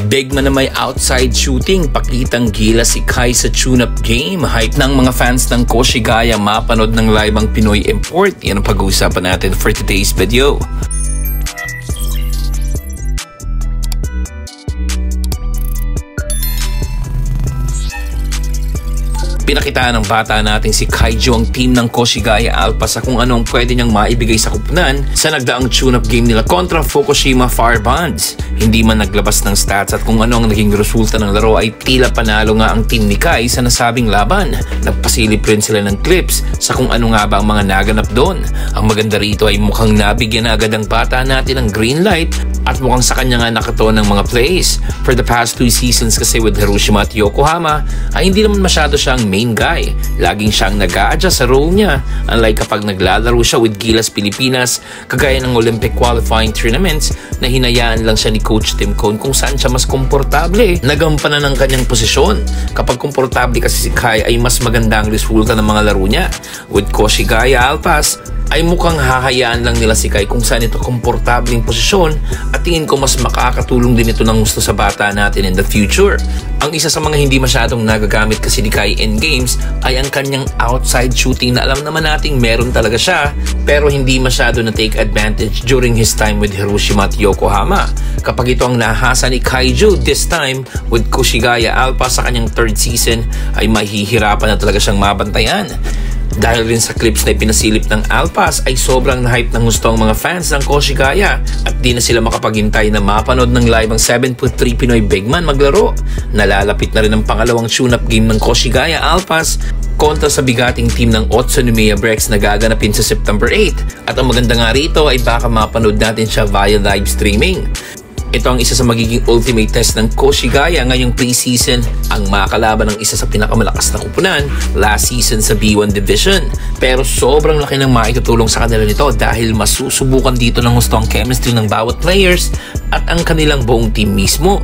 Big man na may outside shooting, pakitang gila si Kai sa tune-up game. Hype ng mga fans ng Koshigaya mapanood ng live ang Pinoy import. Yan ang pag-uusapan natin for today's video. Pinakita ng bata nating si Kaiju ang team ng Koshigaya Alpha sa kung anong pwede niyang maibigay sa kupunan sa nagdaang tune-up game nila kontra Fukushima Fire Bonds. Hindi man naglabas ng stats at kung ano ang naging resulta ng laro ay tila panalo nga ang team ni Kai sa nasabing laban. Nagpasilip rin sila ng clips sa kung ano nga ba ang mga naganap doon. Ang maganda rito ay mukhang nabigyan na agad ang bata natin ng green light at mukhang sa kanya nga nakatuon ng mga plays. For the past 2 seasons kasi with Hiroshima at Yokohama ay hindi naman masyado siyang main guy. Laging siyang nag-a-adjust sa role niya. Unlike kapag naglalaro siya with Gilas Pilipinas, kagaya ng Olympic qualifying tournaments na hinayaan lang siya ni Coach Tim Cone kung saan siya mas komportable. Nagampanan ng kanyang posisyon. Kapag komportable kasi si Kai ay mas maganda ang resulta ng mga laro niya. With Koshigaya Alphas, ay mukhang hahayaan lang nila si Kai kung saan ito komportabling posisyon at tingin ko mas makakatulong din ito ng gusto sa bata natin in the future. Ang isa sa mga hindi masyadong nagagamit kasi ni Kai in games ay ang kanyang outside shooting na alam naman nating meron talaga siya pero hindi masyado na take advantage during his time with Hiroshima at Yokohama. Kapag ito ang nahasa ni Kaiju this time with Koshigaya Alpha sa kanyang 3rd season ay mahihirapan na talaga siyang mabantayan. Dahil rin sa clips na ipinasilip ng Alphas ay sobrang na-hype ng gusto ang mga fans ng Koshigaya at di na sila makapaghintay na mapanood ng live ang 7'3" Pinoy big man maglaro. Nalalapit na rin ang pangalawang tune-up game ng Koshigaya Alphas kontra sa bigating team ng Otsunomiya Brex na gaganapin sa September 8 at ang maganda nga rito ay baka mapanood natin siya via live streaming. Ito ang isa sa magiging ultimate test ng Koshigaya ngayong preseason, ang makakalaban ng isa sa pinakamalakas na kupunan last season sa B1 Division. Pero sobrang laki ng maitutulong sa kanila nito dahil masusubukan dito ng gusto ang chemistry ng bawat players at ang kanilang buong team mismo.